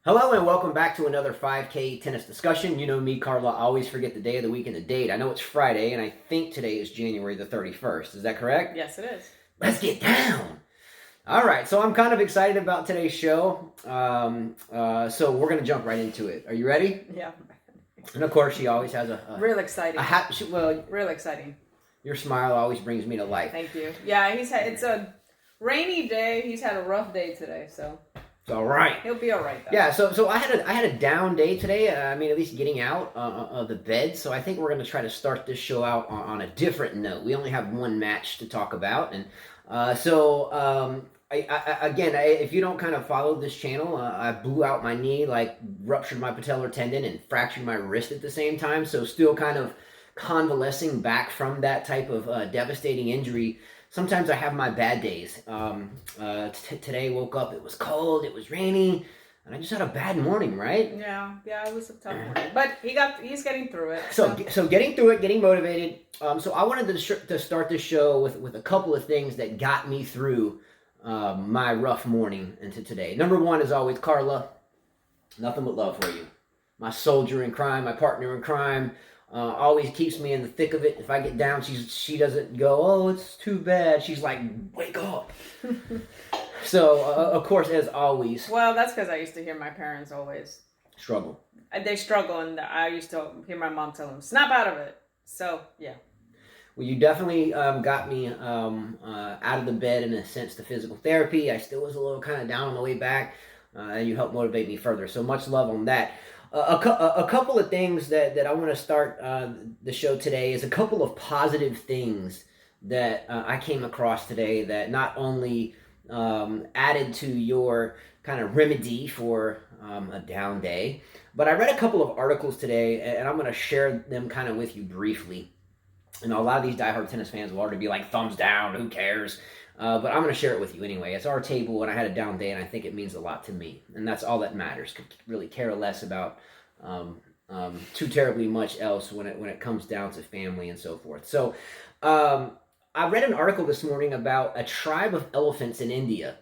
Hello and welcome back to another 5K tennis discussion. You know me, Carla, I always forget the day of the week and the date. I know it's Friday, and I think today is January the 31st. Is that correct? Yes, it is. Let's get down. All right, so I'm kind of excited about today's show. So we're going to jump right into it. Are you ready? Yeah. And of course, she always has Real exciting. Real exciting. Your smile always brings me to life. Thank you. Yeah, it's a rainy day. He's had a rough day today, so It's all right. he'll be all right though. Yeah, so I had a down day today. I mean, at least getting out of the bed. So I think we're going to try to start this show out on a different note. We only have one match to talk about, and if you don't kind of follow this channel, I blew out my knee, like ruptured my patellar tendon and fractured my wrist at the same time. So still kind of convalescing back from that type of devastating injury. Sometimes I have my bad days. Today woke up, it was cold, it was rainy, and I just had a bad morning, right? Yeah, it was a tough morning, but he's getting through it. So getting through it, getting motivated. So I wanted to start this show with a couple of things that got me through my rough morning into today. Number one, as always, Carla, nothing but love for you. My soldier in crime, my partner in crime. Always keeps me in the thick of it. If I get down, she doesn't go, oh, it's too bad. She's like, wake up. So, of course, as always. Well, that's because I used to hear my parents always struggle. They struggle, and I used to hear my mom tell them, snap out of it. So, yeah. Well, you definitely got me out of the bed, in a sense, to physical therapy. I still was a little kind of down on the way back, and you helped motivate me further. So much love on that. A couple of things that I want to start the show today is a couple of positive things that I came across today that not only added to your kind of remedy for a down day, but I read a couple of articles today, and I'm going to share them kind of with you briefly. You know, a lot of these diehard tennis fans will already be like, thumbs down, who cares? But I'm going to share it with you anyway. It's our table, and I had a down day, and I think it means a lot to me. And that's all that matters. Could really care less about too terribly much else when it comes down to family and so forth. So I read an article this morning about a tribe of elephants in India,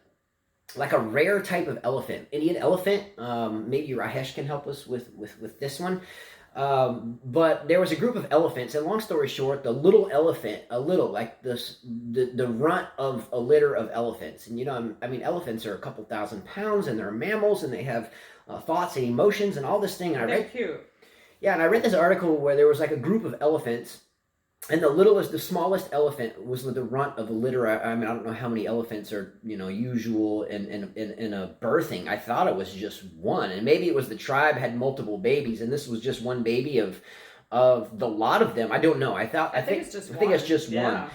like a rare type of elephant. Indian elephant. Maybe Rahesh can help us with this one. But there was a group of elephants, and long story short, the little elephant, like the runt of a litter of elephants. And I mean, elephants are a couple thousand pounds, and they're mammals, and they have thoughts and emotions and all this thing. And they're cute. Yeah, and I read this article where there was like a group of elephants, and the smallest elephant was the runt of a litter. I mean, I don't know how many elephants are, usual in a birthing. I thought it was just one, and maybe it was the tribe had multiple babies, and this was just one baby of the lot of them. I don't know. I think it's just one.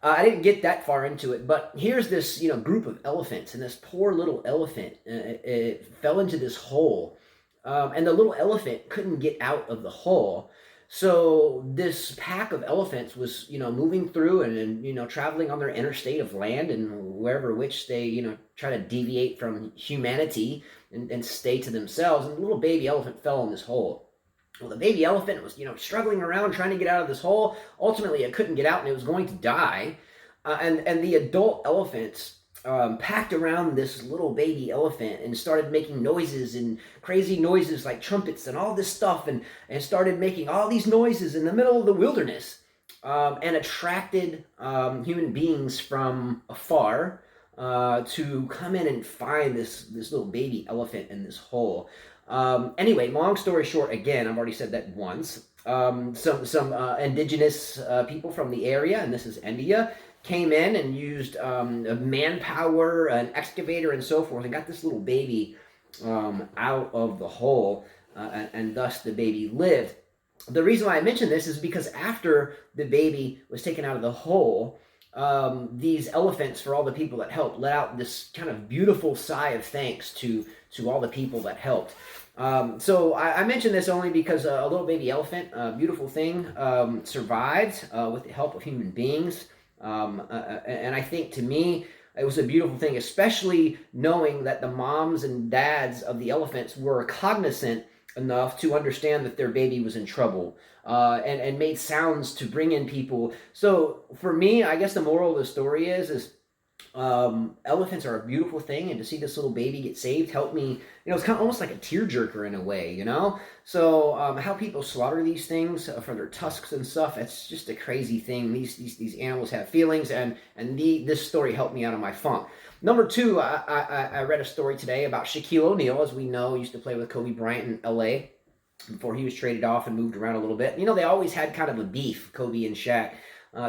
I didn't get that far into it, but here's this, group of elephants, and this poor little elephant it fell into this hole, and the little elephant couldn't get out of the hole. So this pack of elephants was, moving through and traveling on their interstate of land and wherever which they, try to deviate from humanity and stay to themselves. And the little baby elephant fell in this hole. Well, the baby elephant was, struggling around trying to get out of this hole. Ultimately, it couldn't get out and it was going to die. And the adult elephants packed around this little baby elephant and started making noises and crazy noises like trumpets and all this stuff and started making all these noises in the middle of the wilderness and attracted human beings from afar to come in and find this little baby elephant in this hole. Anyway, long story short, again, I've already said that once. Some indigenous people from the area, and this is India, came in and used manpower, an excavator, and so forth, and got this little baby out of the hole, and thus the baby lived. The reason why I mention this is because after the baby was taken out of the hole, these elephants, for all the people that helped, let out this kind of beautiful sigh of thanks to all the people that helped. So I mention this only because a little baby elephant, a beautiful thing, survived with the help of human beings. And I think, to me, it was a beautiful thing, especially knowing that the moms and dads of the elephants were cognizant enough to understand that their baby was in trouble, and made sounds to bring in people. So for me, I guess the moral of the story is Elephants are a beautiful thing, and to see this little baby get saved helped me. It's kind of almost like a tearjerker in a way, So how people slaughter these things for their tusks and stuff, it's just a crazy thing. These animals have feelings, and this story helped me out of my funk. Number two, I read a story today about Shaquille O'Neal, as we know, used to play with Kobe Bryant in L.A. before he was traded off and moved around a little bit. They always had kind of a beef, Kobe and Shaq.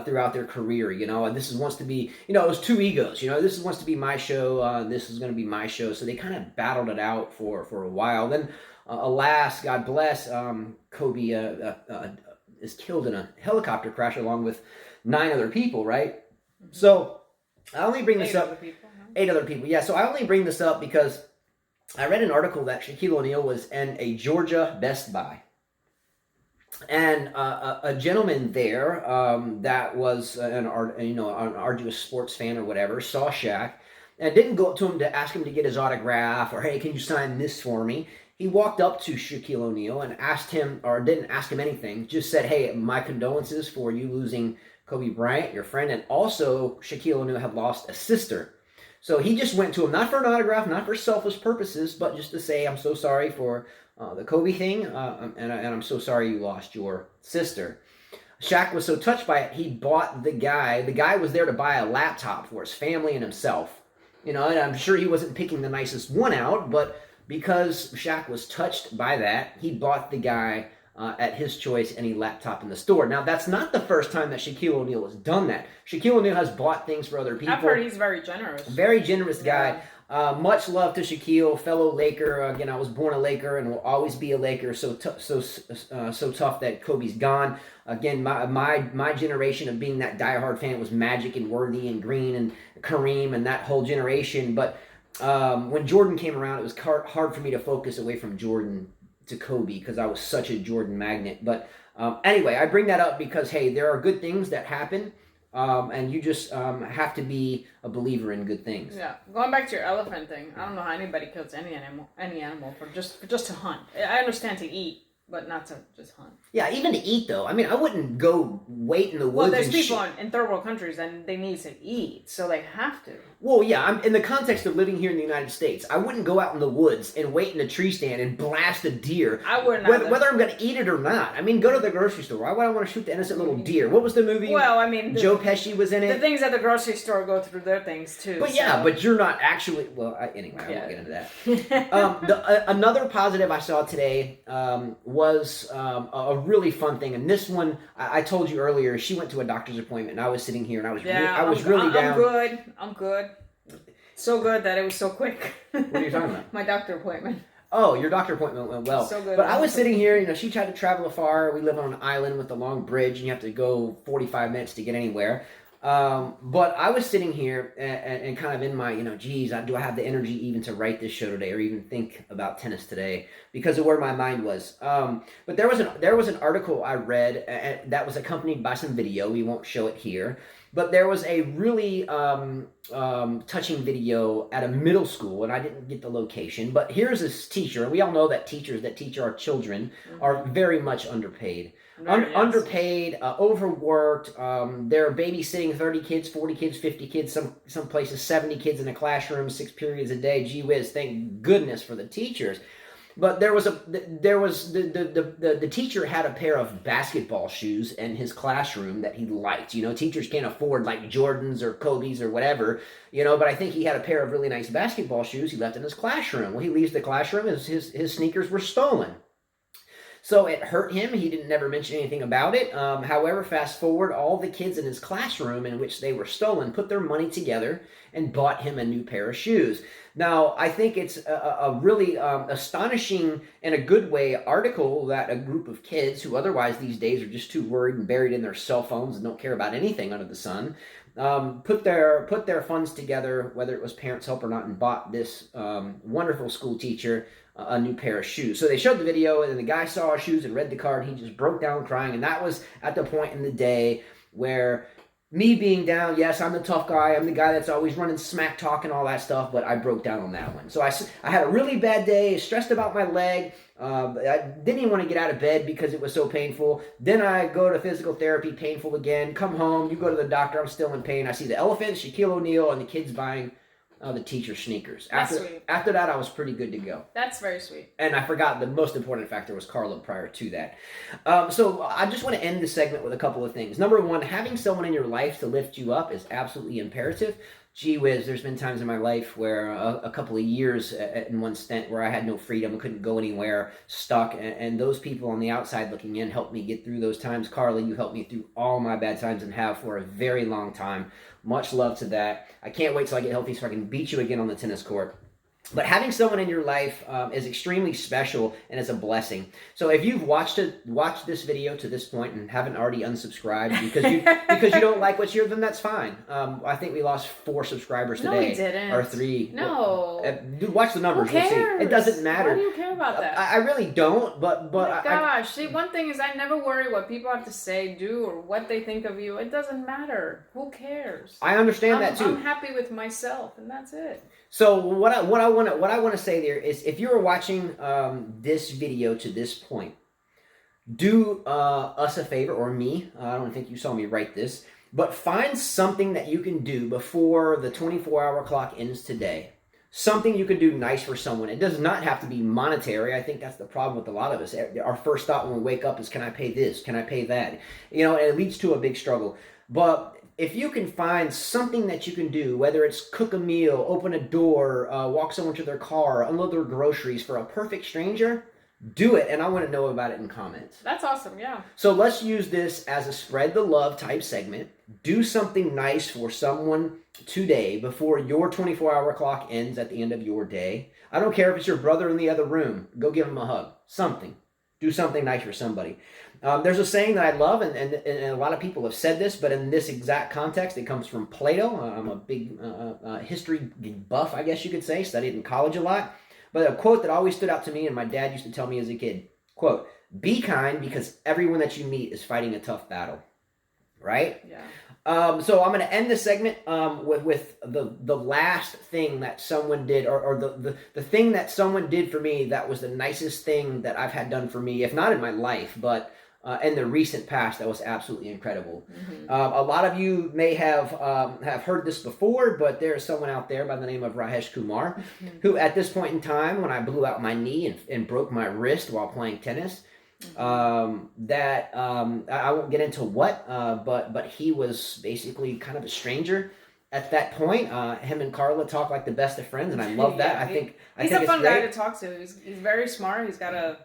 Throughout their career, and this is wants to be, it was two egos, this is wants to be my show, this is going to be my show, so they kind of battled it out for a while. Then, alas, God bless, Kobe is killed in a helicopter crash along with 9 other people, right? Mm-hmm. So, I only bring this up, 8 other people, yeah, so I only bring this up because I read an article that Shaquille O'Neal was in a Georgia Best Buy. And a gentleman there that was an arduous sports fan or whatever saw Shaq and didn't go up to him to ask him to get his autograph or, hey, can you sign this for me? He walked up to Shaquille O'Neal and asked him, or didn't ask him anything, just said, hey, my condolences for you losing Kobe Bryant, your friend, and also Shaquille O'Neal had lost a sister. So he just went to him, not for an autograph, not for selfish purposes, but just to say, I'm so sorry for the Kobe thing, and I'm so sorry you lost your sister. Shaq was so touched by it, he bought the guy was there to buy a laptop for his family and himself. And I'm sure he wasn't picking the nicest one out, but because Shaq was touched by that, he bought the guy at his choice any laptop in the store. Now, that's not the first time that Shaquille O'Neal has done that. Shaquille O'Neal has bought things for other people. I've heard he's very generous. Very generous guy. Much love to Shaquille, fellow Laker. Again, I was born a Laker and will always be a Laker. So tough that Kobe's gone. Again, my generation of being that diehard fan was Magic and Worthy and Green and Kareem and that whole generation. But when Jordan came around, it was hard for me to focus away from Jordan to Kobe because I was such a Jordan magnet. But anyway, I bring that up because, hey, there are good things that happen. And you just have to be a believer in good things. Yeah, going back to your elephant thing, I don't know how anybody kills any animal for just to hunt. I understand to eat, but not to just hunt. Yeah, even to eat though. I mean, I wouldn't go wait in the woods. Well, there's people in third world countries and they need to eat, so they have to. Well, yeah, I'm in the context of living here in the United States. I wouldn't go out in the woods and wait in a tree stand and blast a deer. I wouldn't. Whether I'm going to eat it or not. I mean, go to the grocery store. Why would I want to shoot the innocent little deer? What was the movie? Well, I mean, Joe Pesci was in it. The things at the grocery store go through their things too. But yeah, but you're not actually. Well, anyway, I won't get into that. Another positive I saw today was a really fun thing, and this one I told you earlier. She went to a doctor's appointment, and I was sitting here, and I was really down. I'm good. So good that it was so quick. What are you talking about? My doctor appointment. Oh, your doctor appointment went well. So good. But I was sitting here, she tried to travel afar. We live on an island with a long bridge, and you have to go 45 minutes to get anywhere. But I was sitting here and kind of in my, geez, do I have the energy even to write this show today or even think about tennis today because of where my mind was. But there was an article I read that was accompanied by some video. We won't show it here. But there was a really touching video at a middle school, and I didn't get the location. But here's this teacher, and we all know that teachers that teach our children are very much underpaid. Underpaid, overworked. They're babysitting 30 kids, 40 kids, 50 kids, some places 70 kids in a classroom, 6 periods a day. Gee whiz, thank goodness for the teachers. But the teacher had a pair of basketball shoes in his classroom that he liked. Teachers can't afford like Jordans or Kobe's or whatever, but I think he had a pair of really nice basketball shoes he left in his classroom. Well, he leaves the classroom and his sneakers were stolen. So it hurt him. He didn't never mention anything about it. However, fast forward, all the kids in his classroom in which they were stolen put their money together and bought him a new pair of shoes. Now, I think it's a really astonishing, in a good way, article that a group of kids who otherwise these days are just too worried and buried in their cell phones and don't care about anything under the sun, put their funds together, whether it was parents' help or not, and bought this wonderful school teacher a new pair of shoes. So they showed the video, and the guy saw our shoes and read the card. He just broke down crying, and that was at the point in the day where me being down, yes, I'm the tough guy. I'm the guy that's always running smack talk and all that stuff, but I broke down on that one. So I had a really bad day, stressed about my leg. I didn't even want to get out of bed because it was so painful. Then I go to physical therapy, painful again. Come home, you go to the doctor, I'm still in pain. I see the elephant, Shaquille O'Neal, and the kids buying the teacher sneakers. That's sweet. After that, I was pretty good to go. That's very sweet. And I forgot the most important factor was Carla prior to that. So I just want to end this segment with a couple of things. Number one, having someone in your life to lift you up is absolutely imperative. Gee whiz, there's been times in my life where a couple of years in one stint where I had no freedom, couldn't go anywhere, stuck, and those people on the outside looking in helped me get through those times. Carla, you helped me through all my bad times and have for a very long time. Much love to that. I can't wait till I get healthy so I can beat you again on the tennis court. But having someone in your life is extremely special and is a blessing. So if you've watched this video to this point and haven't already unsubscribed because you don't like what's here, then that's fine. I think we lost 4 subscribers today. No, we didn't. Or 3. No. Dude, watch the numbers. Who cares? We'll see. It doesn't matter. Why do you care about that? I really don't. But gosh, see, one thing is I never worry what people have to say, do, or what they think of you. It doesn't matter. Who cares? I understand that too. I'm happy with myself, and that's it. So what I want to say there is, if you're watching this video to this point, do us a favor, or me. I don't think you saw me write this, but find something that you can do before the 24-hour clock ends today. Something you can do nice for someone. It does not have to be monetary. I think that's the problem with a lot of us. Our first thought when we wake up is, can I pay this? Can I pay that? You know, and it leads to a big struggle. But if you can find something that you can do, whether it's cook a meal, open a door, walk someone to their car, unload their groceries for a perfect stranger, do it. And I want to know about it in comments. That's awesome, yeah. So let's use this as a spread the love type segment. Do something nice for someone today before your 24-hour clock ends at the end of your day. I don't care if it's your brother in the other room. Go give him a hug. Something. Do something nice for somebody. There's a saying that I love, and a lot of people have said this, but in this exact context, it comes from Plato. I'm a big history buff, I guess you could say, studied in college a lot. But a quote that always stood out to me, and my dad used to tell me as a kid, quote, be kind because everyone that you meet is fighting a tough battle. Right? Yeah. So I'm going to end this segment with the last thing that someone did, or the thing that someone did for me that was the nicest thing that I've had done for me, if not in my life, but in the recent past, that was absolutely incredible. Mm-hmm. A lot of you may have heard this before, but there's someone out there by the name of Rajesh Kumar, who at this point in time, when I blew out my knee and broke my wrist while playing tennis, I won't get into what, but he was basically kind of a stranger at that point. Him and Carla talk like the best of friends, and I love that. Yeah, he's think a fun it's guy great. to talk to. He's very smart. He's got a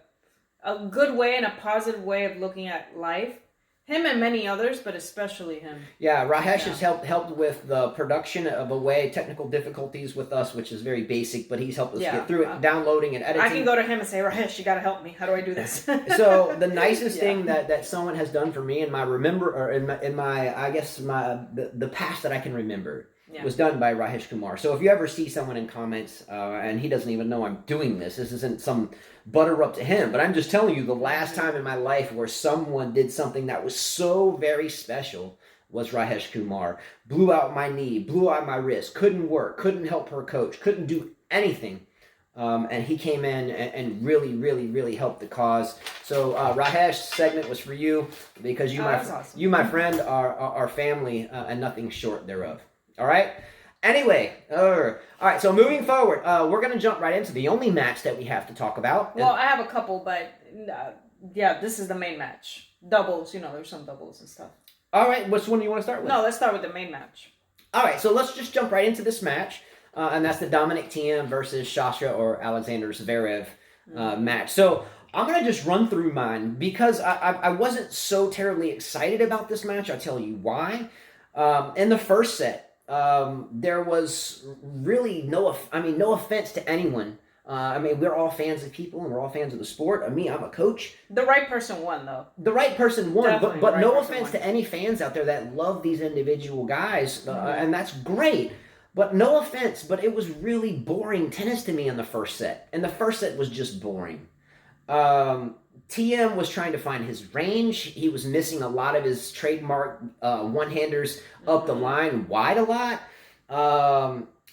good way and a positive way of looking at life. Him and many others, but especially him. Yeah, Rajesh has helped with the production of Away, technical difficulties with us, which is very basic, but he's helped us get through it, downloading and editing. I can go to him and say, Rajesh, you got to help me. How do I do this? So the nicest thing that someone has done for me in my the past that I can remember was done by Rajesh Kumar. So if you ever see someone in comments and he doesn't even know I'm doing this isn't some butter up to him, but I'm just telling you the last time in my life where someone did something that was so very special was Rajesh Kumar. Blew out my knee, blew out my wrist, couldn't work, couldn't help her coach, couldn't do anything. And he came in and really, really, really helped the cause. So Rajesh, segment was for you because you, awesome. You, my friend, are family and nothing short thereof. All right? Anyway, all right, so moving forward, we're going to jump right into the only match that we have to talk about. Well, I have a couple, but this is the main match. Doubles, there's some doubles and stuff. All right, which one do you want to start with? No, let's start with the main match. All right, so let's just jump right into this match, and that's the Dominic Thiem versus Sasha or Alexander Zverev match. So I'm going to just run through mine because I wasn't so terribly excited about this match. I'll tell you why. In the first set, there was really no offense to anyone. We're all fans of people and we're all fans of the sport. I'm a coach. The right person won, though. The right person won, Definitely but right no person offense won. to any fans out there that love these individual guys, and that's great. But no offense, but it was really boring tennis to me in the first set. And the first set was just boring. Thiem was trying to find his range. He was missing a lot of his trademark one-handers up the line wide a lot.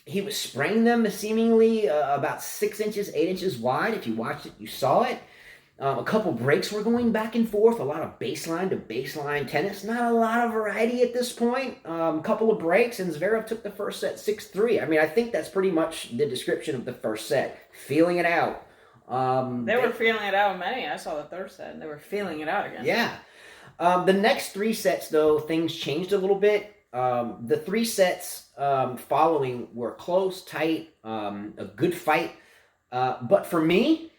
He was spraying them seemingly about 6 inches, 8 inches wide. If you watched it, you saw it. A couple breaks were going back and forth. A lot of baseline to baseline tennis. Not a lot of variety at this point. A couple of breaks, and Zverev took the first set 6-3. I mean, I think that's pretty much the description of the first set. Feeling it out. They were feeling it out many. I saw the third set, and they were feeling it out again. Yeah. The next 3 sets, though, things changed a little bit. The 3 sets following were close, tight, a good fight. But for me,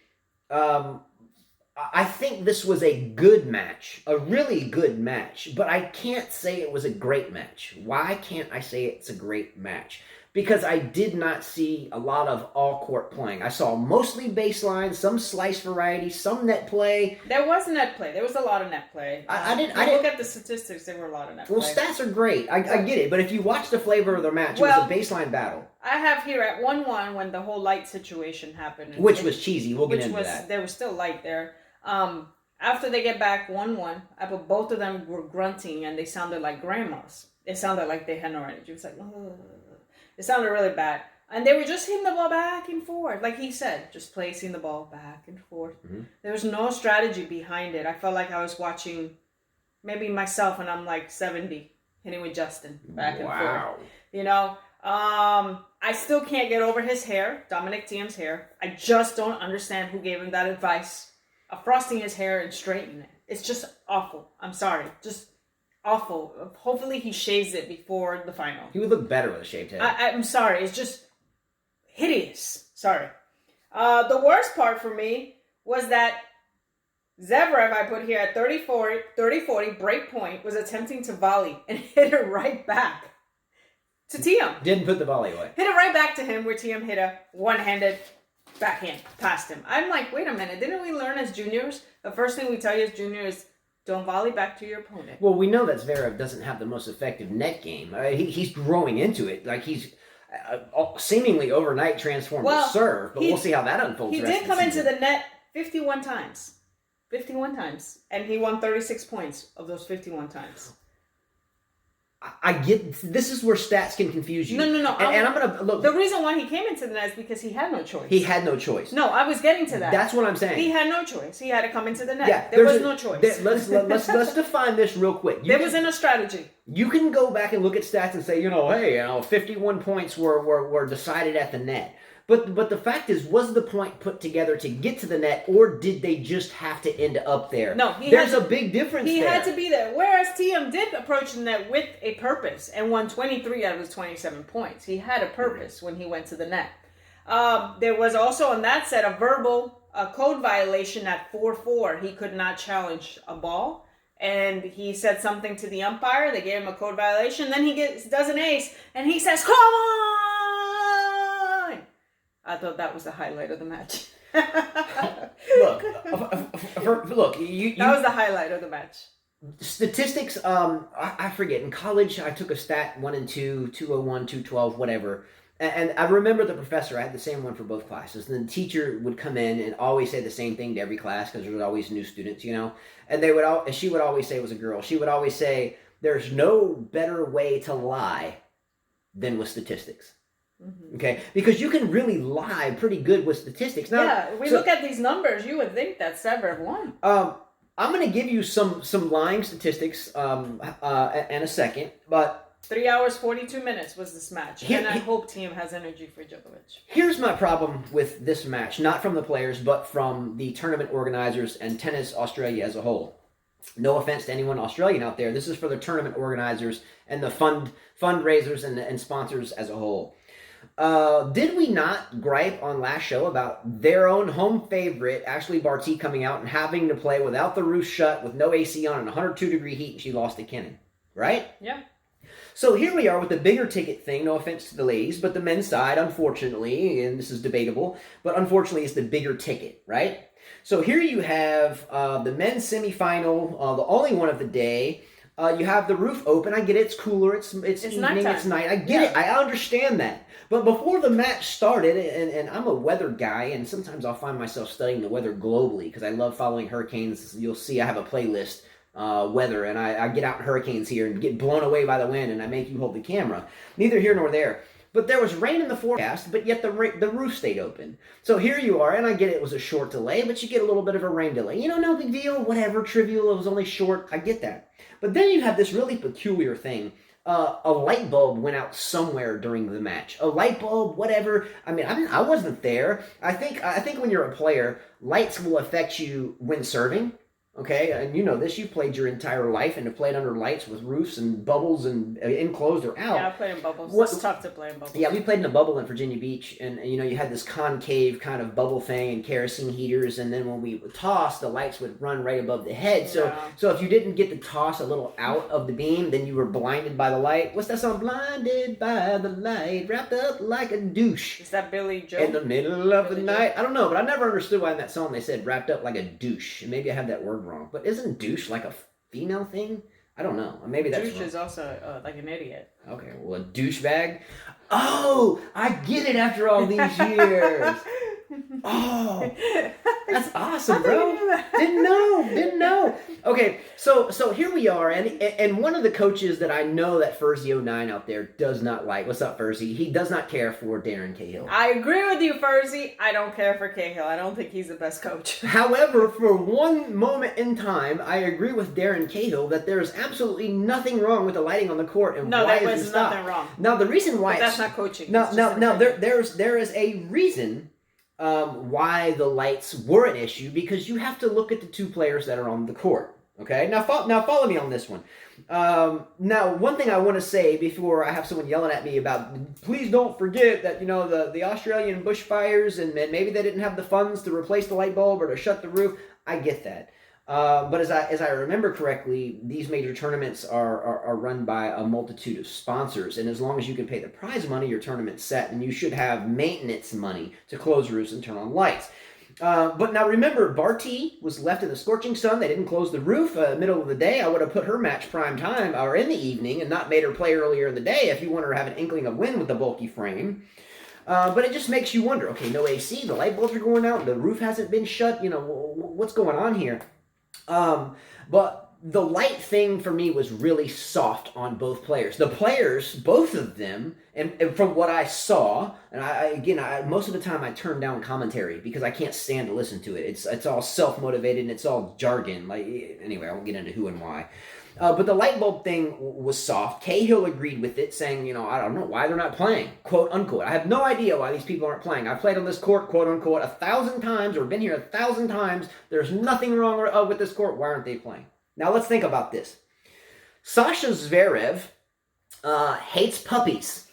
I think this was a good match, a really good match. But I can't say it was a great match. Why can't I say it's a great match? Because I did not see a lot of all-court playing. I saw mostly baseline, some slice variety, some net play. There was net play. There was a lot of net play. I didn't look at the statistics. There were a lot of net play. Well, stats are great. I get it. But if you watch the flavor of the match, it was a baseline battle. I have here at 1-1 when the whole light situation happened. Which was cheesy. We'll get into that. There was still light there. After they get back 1-1, both of them were grunting and they sounded like grandmas. It sounded like they had no energy. It was like, ugh. It sounded really bad. And they were just hitting the ball back and forth. Like he said, just placing the ball back and forth. Mm-hmm. There was no strategy behind it. I felt like I was watching maybe myself when I'm like 70, hitting with Justin back and forth. You know, I still can't get over his hair, Dominic Thiem's hair. I just don't understand who gave him that advice of frosting his hair and straightening it. It's just awful. I'm sorry. Just awful. Hopefully he shaves it before the final. He would look better with a shaved head. I'm sorry. It's just hideous. Sorry. The worst part for me was that Zverev, I put here at 30-40 break point, was attempting to volley and hit it right back to Thiem. Didn't put the volley away. Hit it right back to him where Thiem hit a one-handed backhand past him. I'm like, wait a minute. Didn't we learn as juniors? The first thing we tell you as juniors is don't volley back to your opponent. Well, we know that Zverev doesn't have the most effective net game. He's growing into it. Like he's seemingly overnight transformed his serve, but we'll see how that unfolds. He did come into the net 51 times. 51 times. And he won 36 points of those 51 times. I get, this is where stats can confuse you. No. And I'm going to, look. The reason why he came into the net is because he had no choice. He had no choice. No, I was getting to that. That's what I'm saying. He had no choice. He had to come into the net. Yeah, there was no choice. Let's define this real quick. There wasn't a strategy. You can go back and look at stats and say, hey, 51 points were decided at the net. But the fact is, was the point put together to get to the net, or did they just have to end up there? No, there's a big difference there. He had to be there. Whereas Thiem did approach the net with a purpose and won 23 out of his 27 points. He had a purpose when he went to the net. There was also on that set a verbal code violation at 4-4. He could not challenge a ball. And he said something to the umpire. They gave him a code violation. Then he does an ace, and he says, "Come on!" I thought that was the highlight of the match. Look, that was the highlight of the match. Statistics, I forget. In college, I took a stat 1 and 2, 201, 212, whatever. And I remember the professor, I had the same one for both classes. And the teacher would come in and always say the same thing to every class because there was always new students, And she would always say, it was a girl, she would always say, there's no better way to lie than with statistics. Mm-hmm. Okay, because you can really lie pretty good with statistics. Now, look at these numbers. You would think that Zverev won. I'm going to give you some lying statistics in a second, but 3 hours 42 minutes was this match, and I hope Thiem has energy for Djokovic. Here's my problem with this match, not from the players, but from the tournament organizers and Tennis Australia as a whole. No offense to anyone Australian out there. This is for the tournament organizers and the fundraisers and sponsors as a whole. Did we not gripe on last show about their own home favorite, Ashley Barty, coming out and having to play without the roof shut, with no AC on, in 102-degree heat, and she lost to Kenin, right? Yeah. So here we are with the bigger ticket thing, no offense to the ladies, but the men's side, unfortunately, and this is debatable, but unfortunately is the bigger ticket, right? So here you have the men's semifinal, the only one of the day, You have the roof open. I get it. It's cooler. It's evening. nighttime. It's night. I get it. I understand that. But before the match started, and I'm a weather guy, and sometimes I'll find myself studying the weather globally because I love following hurricanes. You'll see I have a playlist, weather, and I get out in hurricanes here and get blown away by the wind, and I make you hold the camera. Neither here nor there. But there was rain in the forecast, but yet the roof stayed open. So here you are, and I get it was a short delay, but you get a little bit of a rain delay. You know, no big deal, whatever, trivial, it was only short. I get that. But then you have this really peculiar thing. A light bulb went out somewhere during the match. A light bulb, whatever. I mean, I wasn't there. I think when you're a player, lights will affect you when serving. Okay, and you know this. You've played your entire life and have played under lights with roofs and bubbles and enclosed or out. Yeah, I played in bubbles. It's tough to play in bubbles. Yeah, we played in a bubble in Virginia Beach, and you know you had this concave kind of bubble thing and kerosene heaters, and then when we would toss, the lights would run right above the head. So if you didn't get the toss a little out of the beam, then you were blinded by the light. What's that song? Blinded by the light, wrapped up like a douche. Is that Billy Joe? In the middle of the night. I don't know, but I never understood why in that song they said wrapped up like a douche. And maybe I have that word wrong. But isn't douche like a female thing? I don't know. Maybe that's douche wrong. is also like an idiot. Okay, well, a douchebag. Oh, I get it after all these years. Oh, that's awesome, bro. Didn't know. Okay, so here we are, and one of the coaches that I know that Furzy09 out there does not like. What's up, Furzy? He does not care for Darren Cahill. I agree with you, Furzy. I don't care for Cahill. I don't think he's the best coach. However, for one moment in time, I agree with Darren Cahill that there is absolutely nothing wrong with the lighting on the court, and no, why there is was it stopped? nothing wrong. Now the reason why that's not coaching. No, there is a reason. Why the lights were an issue, because you have to look at the two players that are on the court. Okay, now follow me on this one. Now, one thing I want to say before I have someone yelling at me about, please don't forget that, you know, the Australian bushfires and maybe they didn't have the funds to replace the light bulb or to shut the roof. I get that. But as I remember correctly, these major tournaments are run by a multitude of sponsors, and as long as you can pay the prize money, your tournament's set, and you should have maintenance money to close roofs and turn on lights. But now remember, Barty was left in the scorching sun. They didn't close the roof middle of the day. I would have put her match prime time or in the evening and not made her play earlier in the day if you want her to have an inkling of wind with the bulky frame. But it just makes you wonder, okay, no AC, the light bulbs are going out, the roof hasn't been shut, you know, what's going on here? But the light thing for me was really soft on both players. The players, both of them, and from what I saw, and I most of the time I turn down commentary because I can't stand to listen to it. It's all self-motivated and it's all jargon. Like, anyway, I won't get into who and why. But the light bulb thing was soft. Cahill agreed with it, saying, you know, I don't know why they're not playing, quote unquote. I have no idea why these people aren't playing. I've played on this court, quote unquote, 1,000 times or been here 1,000 times. There's nothing wrong with this court. Why aren't they playing? Now let's think about this. Sasha Zverev hates puppies.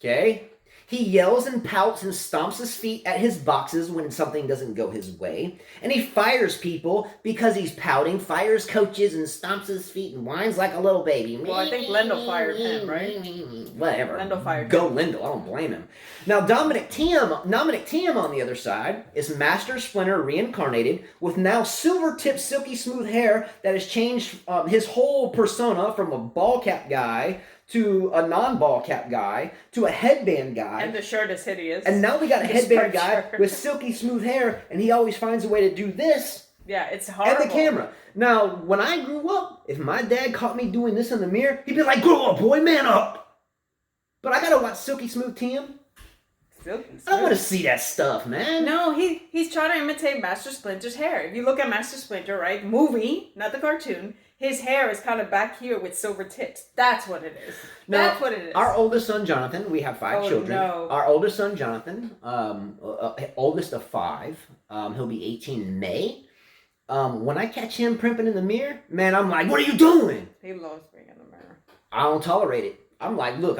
Okay? He yells and pouts and stomps his feet at his boxes when something doesn't go his way. And he fires people because he's pouting, fires coaches and stomps his feet and whines like a little baby. Well, I think Lendl fired him, right? Whatever. Lendl fired him. Go Lendl. I don't blame him. Now, Dominic Thiem on the other side is Master Splinter reincarnated with now silver-tipped silky smooth hair that has changed his whole persona from a ball cap guy to a non-ball cap guy, to a headband guy. And the shirt is hideous. And now we got a headband guy with silky smooth hair, and he always finds a way to do this. Yeah, it's horrible. And the camera. Now, when I grew up, if my dad caught me doing this in the mirror, he'd be like, grow up, boy, man up. But I gotta watch silky smooth Thiem. I don't want to see that stuff, man. No, he's trying to imitate Master Splinter's hair. If you look at Master Splinter, right, movie, not the cartoon, his hair is kind of back here with silver tips. That's what it is. That's what it is. Our oldest son, Jonathan, we have 5 children. No. Our oldest son, Jonathan, oldest of 5, he'll be 18 in May. When I catch him primping in the mirror, man, I'm like, what are you doing? He loves being in the mirror. I don't tolerate it. I'm like, look,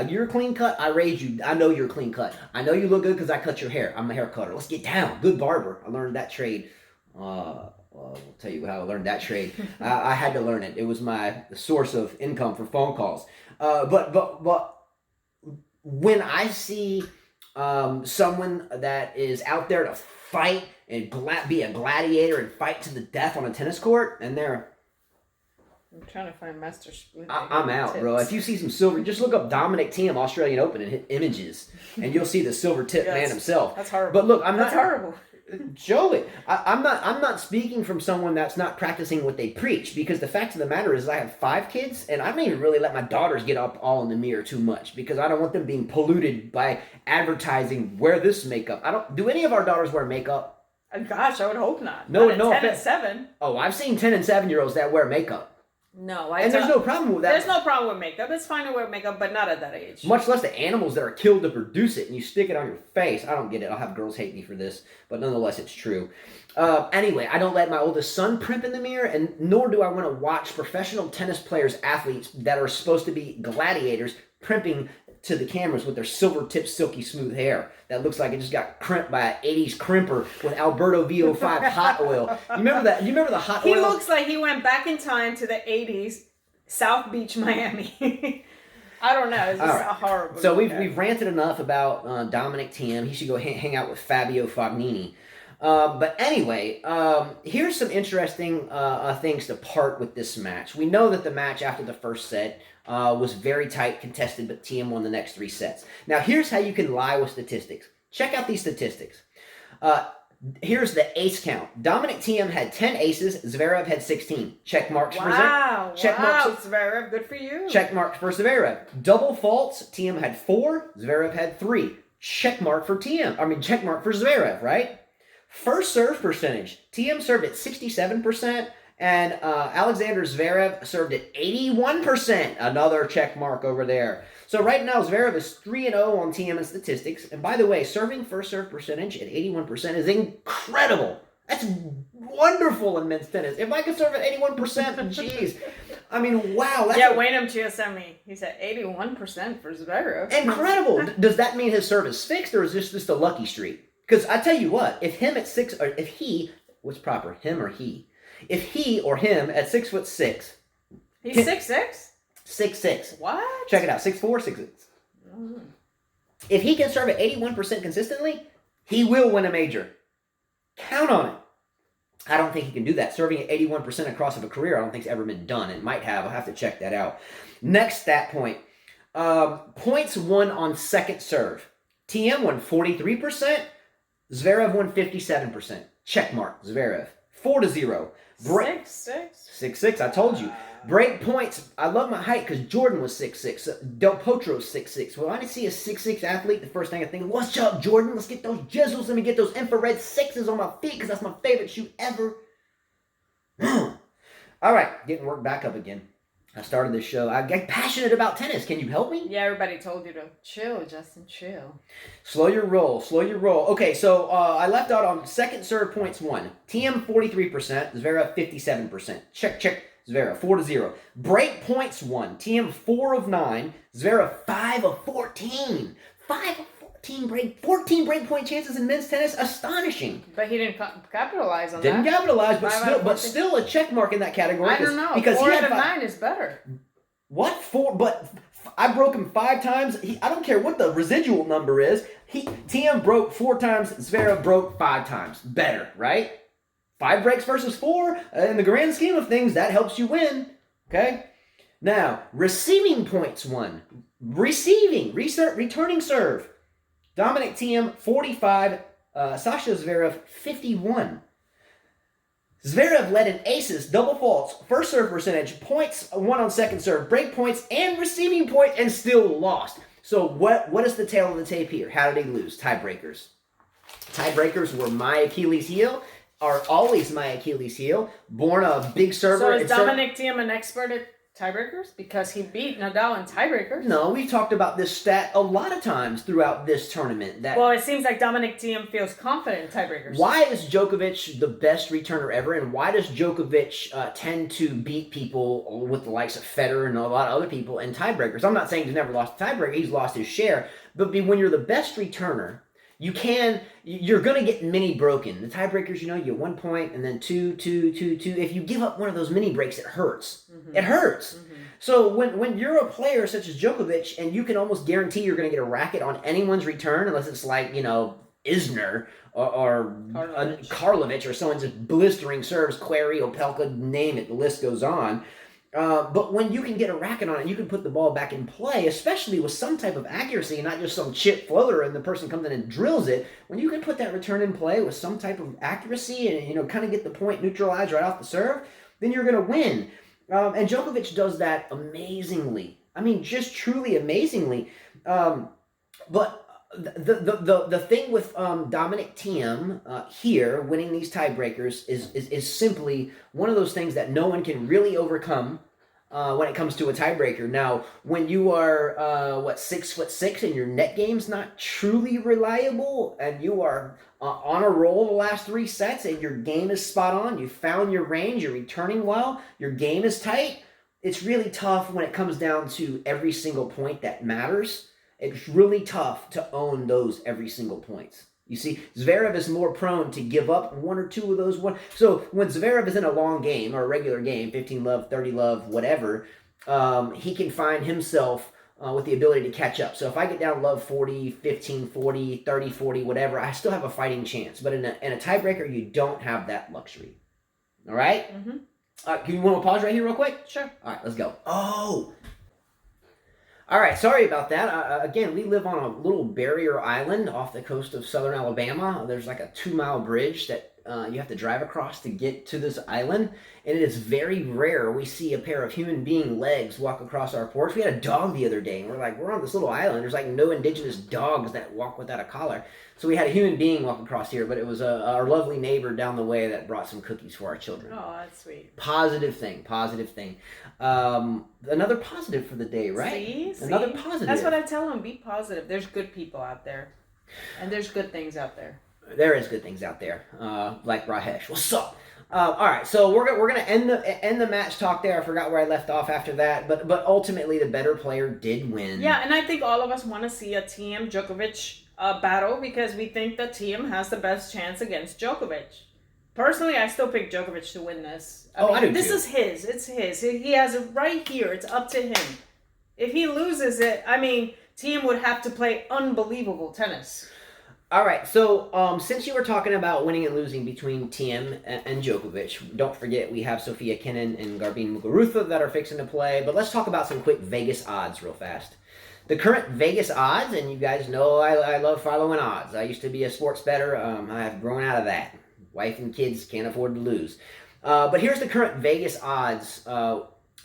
you're clean cut. I raised you. I know you're clean cut. I know you look good because I cut your hair. I'm a hair cutter. Let's get down. Good barber. I learned that trade. I'll tell you how I learned that trade. I had to learn it. It was my source of income for phone calls. But when I see someone that is out there to fight and be a gladiator and fight to the death on a tennis court, and they're I'm trying to find Master Split. I'm out, bro. If you see some silver, just look up Dominic Thiem Australian Open and hit images, and you'll see the silver tip man himself. That's horrible. But look, I'm not. That's horrible. Joey, I'm not speaking from someone that's not practicing what they preach, because the fact of the matter is I have 5 kids, and I don't even really let my daughters get up all in the mirror too much, because I don't want them being polluted by advertising, wear this makeup. Do any of our daughters wear makeup? Gosh, I would hope not. No, not 10 and 7. Oh, I've seen 10 and 7-year-olds that wear makeup. No, there's no problem with that. There's no problem with makeup. It's fine to wear makeup, but not at that age. Much less the animals that are killed to produce it, and you stick it on your face. I don't get it. I'll have girls hate me for this, but nonetheless, it's true. Anyway, I don't let my oldest son primp in the mirror, and nor do I want to watch professional tennis players, athletes that are supposed to be gladiators, primping to the cameras with their silver-tipped, silky smooth hair that looks like it just got crimped by an 80s crimper with Alberto VO5 hot oil. You remember that? You remember the hot oil? He looks like he went back in time to the 80s, South Beach, Miami. I don't know. It's just horrible. So we've ranted enough about Dominic Thiem. He should go hang out with Fabio Fognini. But anyway, here's some interesting things to part with this match. We know that the match after the first set was very tight, contested, but Thiem won the next 3 sets. Now, here's how you can lie with statistics. Check out these statistics. Here's the ace count. Dominic Thiem had 10 aces. Zverev had 16. Check marks for Zverev. Zverev, good for you. Check marks for Zverev. Double faults. Thiem had 4. Zverev had 3. Check mark for Zverev, right? First serve percentage. Thiem served at 67%. And Alexander Zverev served at 81%. Another check mark over there. So right now, Zverev is 3-0 on Thiem in statistics. And by the way, serving first serve percentage at 81% is incredible. That's wonderful in men's tennis. If I could serve at 81%, geez. I mean, wow. Wayne sent me. He said 81% for Zverev. Incredible. Does that mean his serve is fixed, or is this just a lucky streak? Because I tell you what, if he, what's proper, him or he? If he or him at 6'6", he's 6'6"? 6'6". What? Check it out, 6'4", 6'6". Mm. If he can serve at 81% consistently, he will win a major. Count on it. I don't think he can do that. Serving at 81% across of a career, I don't think it's ever been done. It might have. I'll have to check that out. Next stat point. Points won on second serve. Thiem won 43%. Zverev won 57%. Check mark, Zverev. 4-0. 6'6", I told you. Break points. I love my height because Jordan was 6'6". Del Potro's 6'6". When I see a 6'6" athlete, the first thing I think, what's up, Jordan? Let's get those jizzles. Let me get those infrared 6s on my feet because that's my favorite shoe ever. All right, getting worked back up again. I started this show. I get passionate about tennis. Can you help me? Yeah, everybody told you to chill, Justin, chill. Slow your roll. Okay, so I left out on second serve points won. Thiem 43%, Zverev 57%. Check. Zverev 4-0. Break points won. Thiem 4 of 9, Zverev 5 of 14. 5 of 14 break point chances in men's tennis. Astonishing. But he didn't capitalize on that. Didn't capitalize, but still a check mark in that category. I don't know. Because 4 out of 9 is better. What? 4? But I broke him 5 times. I don't care what the residual number is. Thiem broke 4 times. Zverev broke 5 times. Better, right? 5 breaks versus 4. In the grand scheme of things, that helps you win. Okay? Now, receiving points won. Returning serve. Dominic Thiem, 45. Sasha Zverev, 51. Zverev led in aces, double faults, first serve percentage, points won on second serve, break points, and receiving point, and still lost. So what is the tail of the tape here? How did he lose? Tiebreakers. Tiebreakers were my Achilles heel, are always my Achilles heel. Born a big server. So is Dominic Thiem an expert at tiebreakers? Because he beat Nadal in tiebreakers. No, we've talked about this stat a lot of times throughout this tournament. Well, it seems like Dominic Thiem feels confident in tiebreakers. Why is Djokovic the best returner ever, and why does Djokovic tend to beat people with the likes of Federer and a lot of other people in tiebreakers? I'm not saying he's never lost a tiebreaker. He's lost his share. But when you're the best returner, you're going to get mini broken. The tiebreakers, you get 1 point and then 2. If you give up one of those mini breaks, it hurts. Mm-hmm. It hurts. Mm-hmm. So when you're a player such as Djokovic and you can almost guarantee you're going to get a racket on anyone's return, unless it's like, Isner or Karlovic or someone just blistering serves, Query, Opelka, name it, the list goes on. But when you can get a racket on it, you can put the ball back in play, especially with some type of accuracy, not just some chip floater and the person comes in and drills it. When you can put that return in play with some type of accuracy and kind of get the point neutralized right off the serve, then you're going to win. And Djokovic does that amazingly. I mean, just truly amazingly. But the thing with Dominic Thiem here winning these tiebreakers is simply one of those things that no one can really overcome when it comes to a tiebreaker. Now, when you are 6'6" and your net game's not truly reliable, and you are on a roll the last 3 sets, and your game is spot on, you found your range, you're returning well, your game is tight. It's really tough when it comes down to every single point that matters. It's really tough to own those every single points. You see, Zverev is more prone to give up 1 or 2 of those. So when Zverev is in a long game or a regular game, 15 love, 30 love, whatever, he can find himself with the ability to catch up. So if I get down love 40, 15, 40, 30, 40, whatever, I still have a fighting chance. But in a tiebreaker, you don't have that luxury. All right? Mm-hmm. Can you want to pause right here real quick? Sure. All right, let's go. Oh! All right, sorry about that. Again, we live on a little barrier island off the coast of southern Alabama. There's like a 2-mile bridge that you have to drive across to get to this island, and it is very rare we see a pair of human being legs walk across our porch. We had a dog the other day, and we're on this little island. There's like no indigenous dogs that walk without a collar. So we had a human being walk across here, but it was our lovely neighbor down the way that brought some cookies for our children. Oh, that's sweet. Positive thing. Another positive for the day, right? See? Another positive. That's what I tell them. Be positive. There's good people out there. And there's good things out there. There is good things out there. Like Rajesh. What's up? All right, so we're gonna end the match talk there. I forgot where I left off after that, but ultimately the better player did win. Yeah, and I think all of us want to see a Thiem Djokovic battle because we think that Thiem has the best chance against Djokovic. Personally, I still pick Djokovic to win this. I do this too. is his. It's his. He has it right here. It's up to him. If he loses it, Thiem would have to play unbelievable tennis. All right, so since you were talking about winning and losing between Thiem and Djokovic, don't forget we have Sofia Kenin and Garbine Muguruza that are fixing to play, but let's talk about some quick Vegas odds real fast. The current Vegas odds, and you guys know I love following odds. I used to be a sports bettor. I have grown out of that. Wife and kids can't afford to lose. But here's the current Vegas odds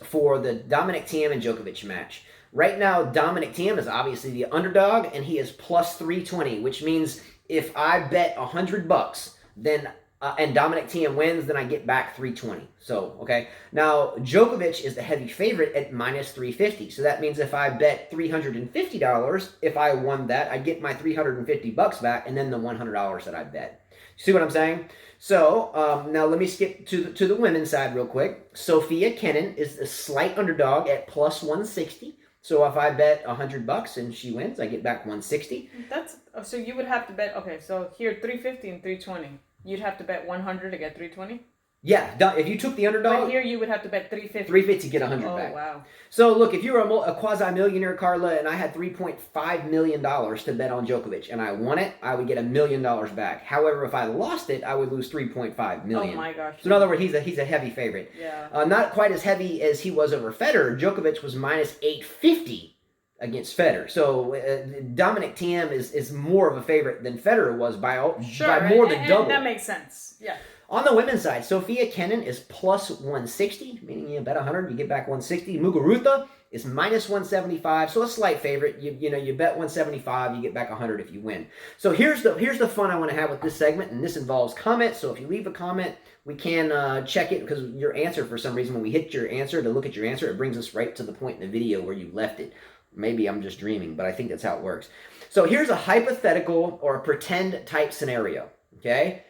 for the Dominic Thiem and Djokovic match. Right now, Dominic Thiem is obviously the underdog, and he is plus 320, which means if I bet $100, then and Dominic Thiem wins, then I get back 320. So, okay. Now, Djokovic is the heavy favorite at minus 350. So that means if I bet $350, if I won that, I get my $350 back, and then the $100 that I bet. See what I'm saying? So, now let me skip to the women's side real quick. Sofia Kenin is the slight underdog at plus 160. So if I bet $100 and she wins, I get back 160. So you would have to bet. Okay, so here 350 and 320. You'd have to bet 100 to get 320. Yeah, if you took the underdog, but here you would have to bet 350. 350 to get 100 back. Oh wow! So look, if you were a quasi-millionaire, Carla, and I had $3.5 million to bet on Djokovic, and I won it, I would get $1 million back. However, if I lost it, I would lose $3.5 million. Oh my gosh! So in other words, he's a heavy favorite. Yeah. Not quite as heavy as he was over Federer. Djokovic was minus 850 against Federer. So Dominic Thiem is more of a favorite than Federer was by more than double. That makes sense. Yeah. On the women's side, Sofia Kenin is plus 160, meaning you bet 100, you get back 160. Muguruza is minus 175, so a slight favorite. You bet 175, you get back 100 if you win. So here's the fun I want to have with this segment, and this involves comments. So if you leave a comment, we can check it because your answer, for some reason, when we hit your answer to look at your answer, it brings us right to the point in the video where you left it. Maybe I'm just dreaming, but I think that's how it works. So here's a hypothetical or a pretend type scenario, okay?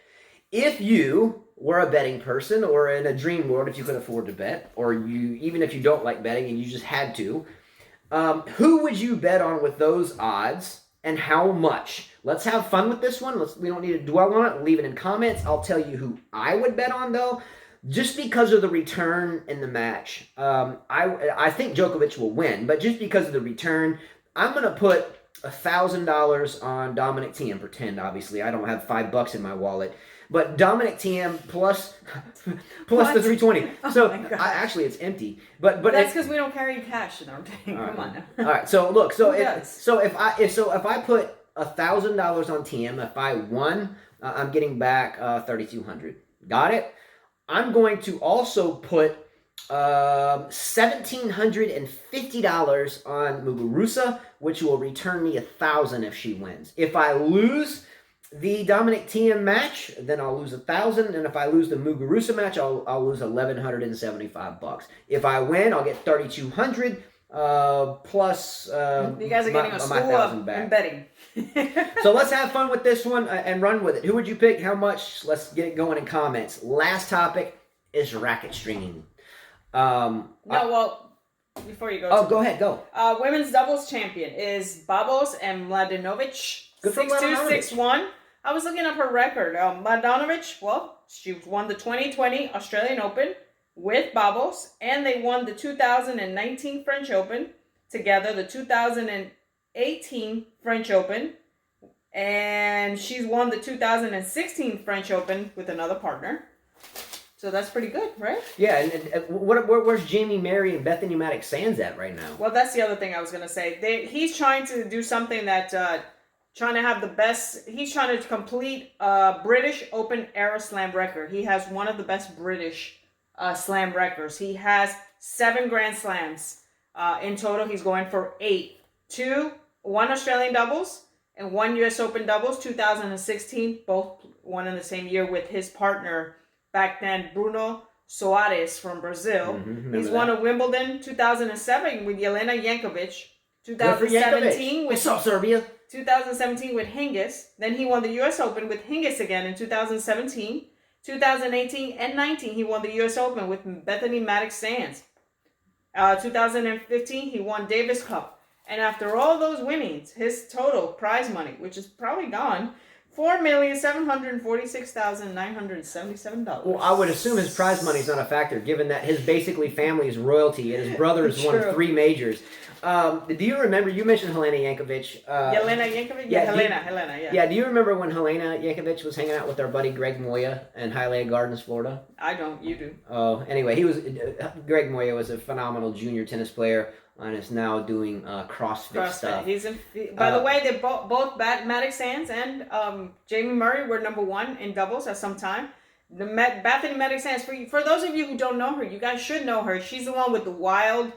If you were a betting person, or in a dream world, if you could afford to bet, or even if you don't like betting and you just had to, who would you bet on with those odds and how much? Let's have fun with this one. We don't need to dwell on it. Leave it in comments. I'll tell you who I would bet on, though. Just because of the return in the match, I think Djokovic will win, but just because of the return, I'm going to put $1,000 on Dominic Thiem. Pretend, obviously. I don't have $5 in my wallet. But Dominic Thiem plus What? the 320. Oh So my gosh. actually, it's empty. But That's because we don't carry cash in our bank. all right, Come on all now. right. So look. Who does? So if I put $1,000 on Thiem, if I won, I'm getting back 3,200. Got it. I'm going to also put $1,750 on Muguruza, which will return me 1,000 if she wins. If I lose the Dominic Thiem match, then I'll lose 1,000, and if I lose the Muguruza match, I'll lose $1,175. If I win, I'll get 3,200 plus You guys are getting a school up in betting. So let's have fun with this one and run with it. Who would you pick? How much? Let's get it going in comments. Last topic is racket stringing. Before you go. Go ahead, go. Women's doubles champion is Babos and Mladenovic. Good for 6-2, 6-1. I was looking up her record. Mladenovic, well, she won the 2020 Australian Open with Babos, and they won the 2019 French Open together, the 2018 French Open, and she's won the 2016 French Open with another partner. So that's pretty good, right? Yeah, and where's Jamie Murray and Bethany Maddox Sands at right now? Well, that's the other thing I was going to say. He's trying to do something that, trying to have the best, he's trying to complete British Open era slam record. He has one of the best British slam records. He has 7 Grand Slams. In total, he's going for 8. 1 Australian doubles and 1 U.S. Open doubles, 2016, both one in the same year with his partner back then, Bruno Soares from Brazil. He's won a Wimbledon 2007 with Jelena Jankovic. 2017 with Serbia. 2017 with Hingis. Then he won the U.S. Open with Hingis again in 2017. 2018 and 19 he won the U.S. Open with Bethany Maddox Sands. 2015 he won Davis Cup. And after all those winnings, his total prize money, which is probably gone, $4,746,977. Well, I would assume his prize money is not a factor, given that his basically family is royalty and his brother has won 3 majors. Do you remember? You mentioned Helena Jankovic. Jelena Jankovic. Yeah, Helena. Yeah. Yeah. Do you remember when Helena Jankovic was hanging out with our buddy Greg Moya in Hialeah Gardens, Florida? I don't. You do. Oh, anyway, Greg Moya was a phenomenal junior tennis player and is now doing CrossFit stuff. By the way, they both Maddox Sands and Jamie Murray were number 1 in doubles at some time. Bethany Maddox Sands, for those of you who don't know her, you guys should know her. She's the one with the wild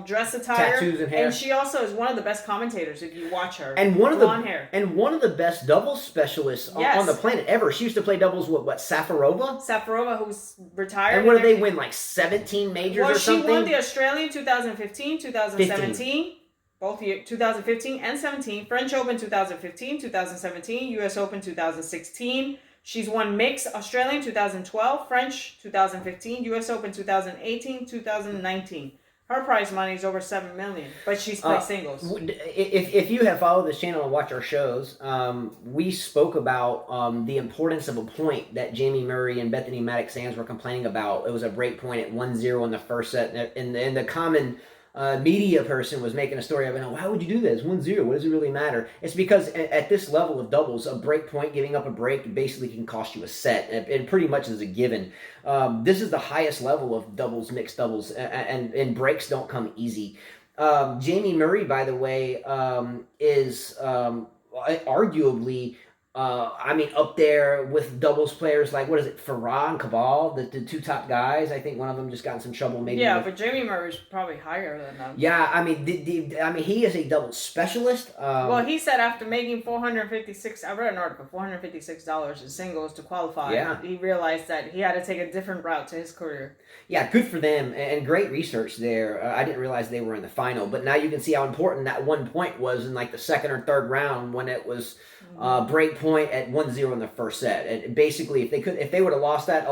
dress attire, tattoos and hair, and she also is one of the best commentators if you watch her. And one of hair. And one of the best doubles specialists on the planet ever. She used to play doubles with Safarova, who's retired. And what did they win, like 17 majors or something? Well, she won the Australian 2015, 2017, both year 2015 and 17, French Open 2015, 2017, U.S. Open 2016. She's won mixed Australian 2012, French 2015, U.S. Open 2018, 2019. Her prize money is over $7 million, but she's played singles. If you have followed this channel and watched our shows, we spoke about the importance of a point that Jamie Murray and Bethany Maddox Sands were complaining about. It was a break point at 1-0 in the first set, and the common media person was making a story of it. Why would you do this? 1-0. What does it really matter? It's because at this level of doubles, a break point, giving up a break, basically can cost you a set, and pretty much is a given. This is the highest level of doubles, mixed doubles, and breaks don't come easy. Jamie Murray, by the way, is arguably up there with doubles players like, what is it, Farah and Cabal, the 2 top guys. I think one of them just got in some trouble. Maybe. Yeah, but Jamie Murray's probably higher than them. Yeah, he is a doubles specialist. Well, he said after making $456, I read an article, $456 in singles to qualify. Yeah. He realized that he had to take a different route to his career. Yeah, good for them, and great research there. I didn't realize they were in the final, but now you can see how important that 1 point was in like the second or third round when it was break point at 1-0 in the first set. And basically, if they would have lost that,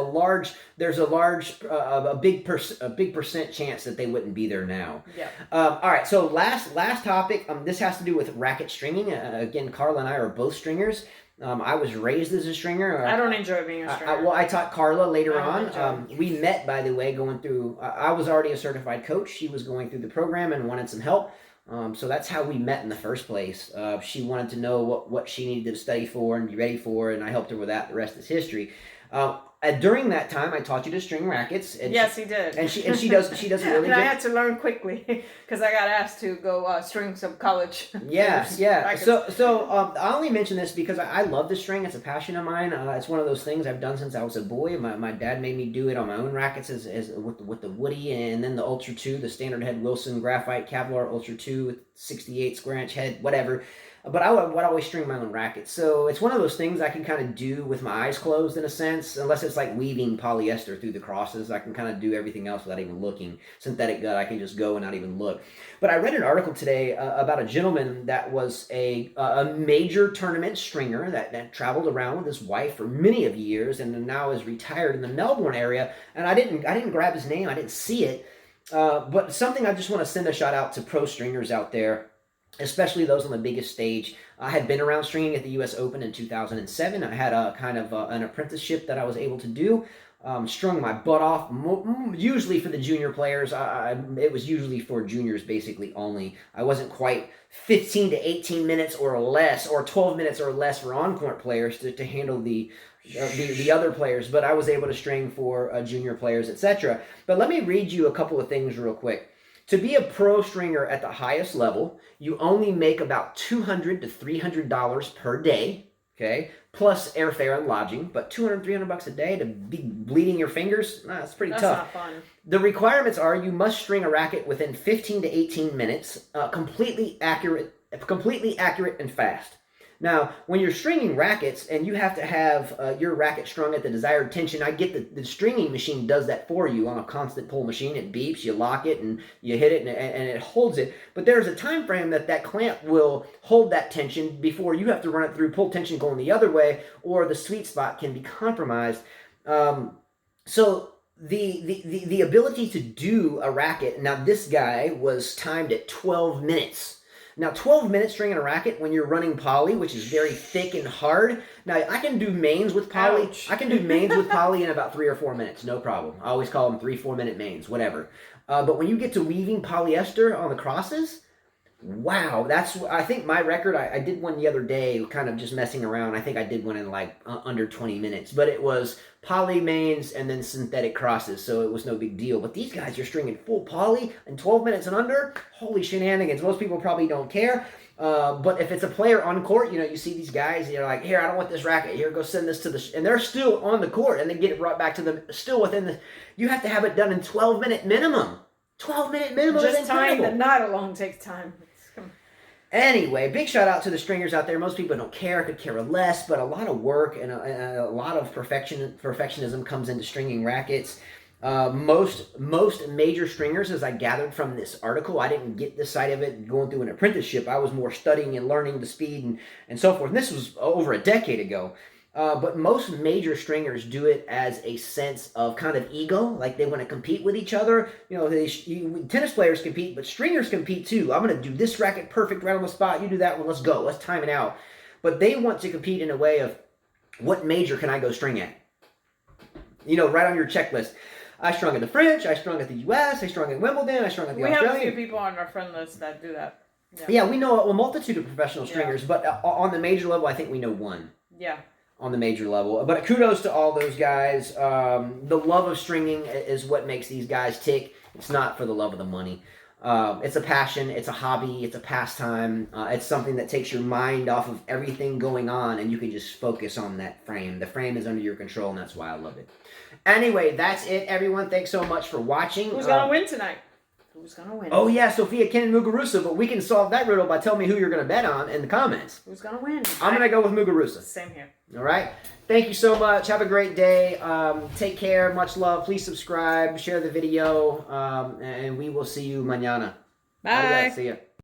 there's a big percent chance that they wouldn't be there now. Yeah. All right. So last topic. This has to do with racket stringing. Again, Carla and I are both stringers. I was raised as a stringer. I don't enjoy being a stringer. I taught Carla later on. We met, by the way, going through. I was already a certified coach. She was going through the program and wanted some help. So that's how we met in the first place. She wanted to know what she needed to study for and be ready for, and I helped her with that. The rest is history. During that time, I taught you to string rackets. And yes, he did. And she does it really and good. I had to learn quickly because I got asked to go string some college. Yeah. So I only mention this because I love the string. It's a passion of mine. It's one of those things I've done since I was a boy. My dad made me do it on my own rackets as with the Woody, and then the Ultra 2, the standard head Wilson graphite Kevlar Ultra 2 with 68 square inch head, whatever. But I would always string my own rackets. So it's one of those things I can kind of do with my eyes closed in a sense, unless it's like weaving polyester through the crosses. I can kind of do everything else without even looking. Synthetic gut, I can just go and not even look. But I read an article today about a gentleman that was a major tournament stringer that traveled around with his wife for many of years and now is retired in the Melbourne area. And I didn't grab his name. I didn't see it. But something I just want to send a shout out to pro stringers out there, especially those on the biggest stage. I had been around stringing at the U.S. Open in 2007. I had a kind of an apprenticeship that I was able to do. Strung my butt off, usually for the junior players. It was usually for juniors basically only. I wasn't quite 15 to 18 minutes or less, or 12 minutes or less for on-court players to handle the other players, but I was able to string for junior players, etc. But let me read you a couple of things real quick. To be a pro stringer at the highest level, you only make about $200 to $300 per day, okay, plus airfare and lodging. But $200, $300 a day to be bleeding your fingers, that's pretty tough. That's not fun. The requirements are you must string a racket within 15 to 18 minutes, completely accurate and fast. Now, when you're stringing rackets and you have to have your racket strung at the desired tension, I get the stringing machine does that for you on a constant pull machine. It beeps, you lock it, and you hit it, and it holds it. But there's a time frame that clamp will hold that tension before you have to run it through pull tension going the other way, or the sweet spot can be compromised. So the ability to do a racket, now this guy was timed at 12 minutes. Now, 12 minutes stringing a racket when you're running poly, which is very thick and hard. Now, I can do mains with poly. Ouch. I can do mains with poly in about 3 or 4 minutes, no problem. I always call them 3-4 minute mains, whatever. But when you get to weaving polyester on the crosses, wow, I think my record, I did one the other day, kind of just messing around. I think I did one in like under 20 minutes, but it was poly mains and then synthetic crosses, so it was no big deal. But these guys are stringing full poly in 12 minutes and under. Holy shenanigans. Most people probably don't care. But if it's a player on court, you see these guys, you're like, here, I don't want this racket. Here, go send this to and they're still on the court, and they get it brought back to them still within you have to have it done in 12-minute minimum. 12-minute minimum. Just tying the knot alone takes time. Anyway, big shout out to the stringers out there. Most people don't care, could care less, but a lot of work and a lot of perfectionism comes into stringing rackets. Most major stringers, as I gathered from this article, I didn't get this side of it going through an apprenticeship. I was more studying and learning the speed and so forth. And this was over a decade ago. But most major stringers do it as a sense of kind of ego, like they want to compete with each other. Tennis players compete, but stringers compete too. I'm going to do this racket perfect right on the spot. You do that one. Let's go. Let's time it out. But they want to compete in a way of what major can I go string at? Right on your checklist. I strung at the French. I strung at the U.S. I strung at Wimbledon. I strung at the Australian. We have a few people on our friend list that do that. Yeah, we know a multitude of professional stringers, but on the major level, I think we know one. Yeah. On the major level. But kudos to all those guys. The love of stringing is what makes these guys tick. It's not for the love of the money. It's a passion. It's a hobby. It's a pastime. It's something that takes your mind off of everything going on, and you can just focus on that frame. The frame is under your control, and that's why I love it. Anyway, that's it, everyone. Thanks so much for watching. Who's going to win tonight? Who's going to win? Oh, yeah, Sophia, Kenin, Muguruza, but we can solve that riddle by telling me who you're going to bet on in the comments. Who's going to win? I'm going to go with Muguruza. Same here. All right. Thank you so much. Have a great day. Take care. Much love. Please subscribe. Share the video. And we will see you mañana. Bye. See ya.